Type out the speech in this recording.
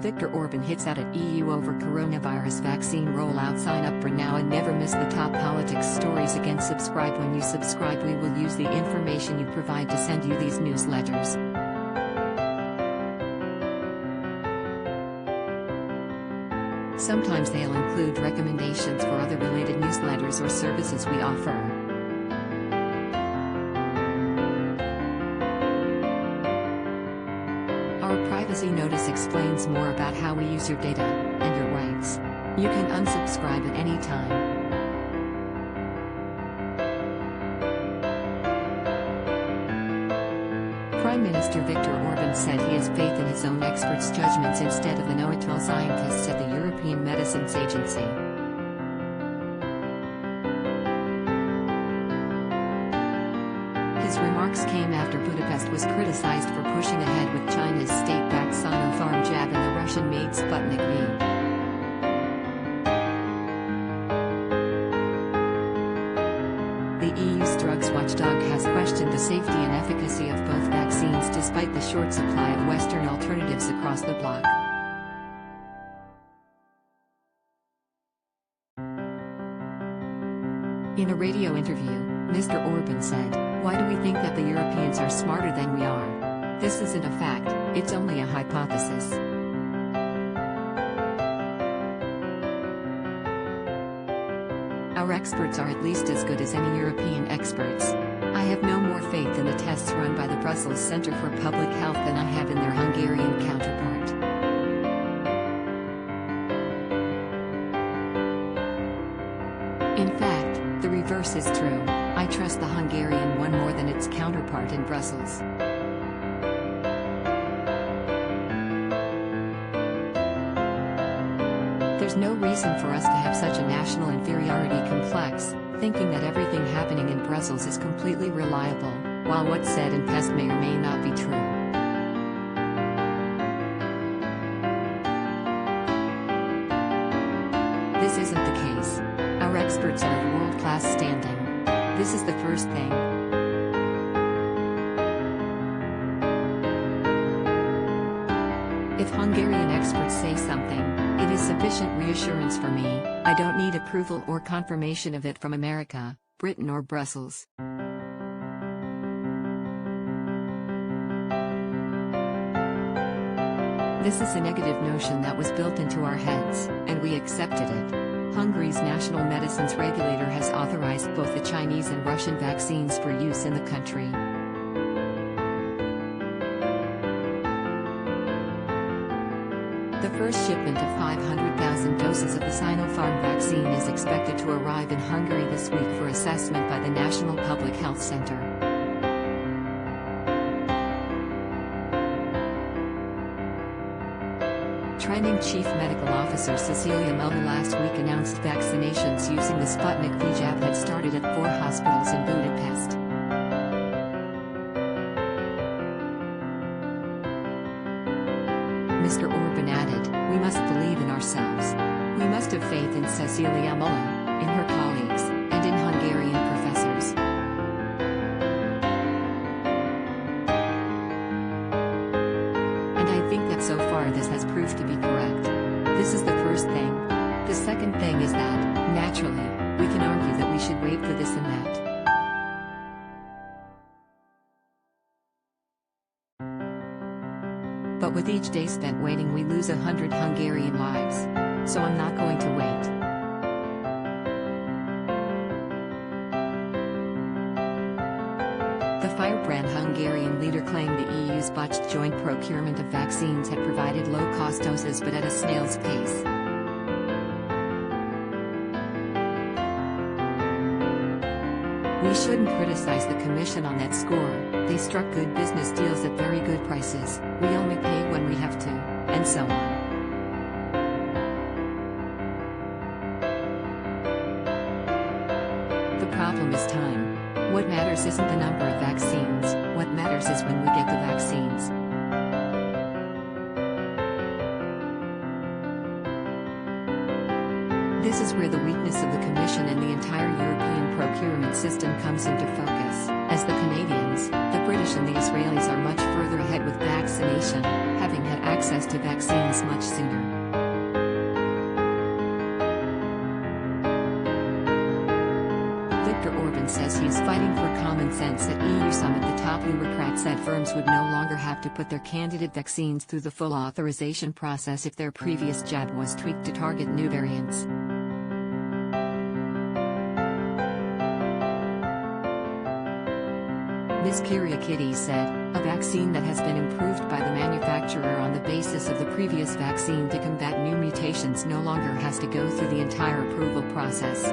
Viktor Orban hits out at EU over coronavirus vaccine rollout. Sign up for now and never miss the top politics stories again. Subscribe. When you subscribe, we will use the information you provide to send you these newsletters. Sometimes they'll include recommendations for other related newsletters or services we offer. Our privacy notice explains more about how we use your data and your rights. You can unsubscribe at any time. Prime Minister Viktor Orban said he has faith in his own experts' judgments instead of the know-it-all scientists at the European Medicines Agency. His remarks came after Budapest was criticized for pushing ahead with China's state-backed Sinopharm jab and the Russian-made Sputnik V. The EU's drugs watchdog has questioned the safety and efficacy of both vaccines despite the short supply of Western alternatives across the bloc. In a radio interview, Mr. Orban said, "Why do we think that the Europeans are smarter than we are? This isn't a fact, it's only a hypothesis." Our experts are at least as good as any European experts. I have no more faith in the tests run by the Brussels Center for Public Health than I have in their Hungarian counterpart. In fact, the reverse is true. I trust the Hungarian one more than its counterpart in Brussels. There's no reason for us to have such a national inferiority complex, thinking that everything happening in Brussels is completely reliable, while what's said in Pest may or may not be true. This isn't the case. Our experts are of world-class standing. This is the first thing. If Hungarian experts say something, it is sufficient reassurance for me. I don't need approval or confirmation of it from America, Britain or Brussels. This is a negative notion that was built into our heads, and we accepted it. Hungary's national medicines regulator has authorized both the Chinese and Russian vaccines for use in the country. The first shipment of 500,000 doses of the Sinopharm vaccine is expected to arrive in Hungary this week for assessment by the National Public Health Center. Training Chief Medical Officer Cecilia Mulder last week announced vaccinations using the Sputnik V jab had started at 4 hospitals in Budapest. Mr. Orban added, "We must believe in ourselves. We must have faith in Cecilia Mulder, in her colleagues, and in Hungarian professors." And I think that so far this has proved to be correct. This is the first thing. The second thing is that, naturally, we can argue that we should wait for this and that. But with each day spent waiting we lose 100 Hungarian lives. So I'm not going to wait. The firebrand Hungarian leader claimed the EU's botched joint procurement of vaccines had provided low-cost doses but at a snail's pace. We shouldn't criticize the Commission on that score. They struck good business deals at very good prices. We only pay when we have to, and so on. The problem is time. What matters isn't the number of vaccines, what matters is when we get the vaccines. This is where the weakness of the Commission and the entire European procurement system comes into focus, as the Canadians, the British and the Israelis are much further ahead with vaccination, having had access to vaccines much sooner. Viktor Orban says he is fighting for common sense at EU summit. The top bureaucrat said firms would no longer have to put their candidate vaccines through the full authorization process if their previous jab was tweaked to target new variants. Ms. Kyriakides said, a vaccine that has been improved by the manufacturer on the basis of the previous vaccine to combat new mutations no longer has to go through the entire approval process.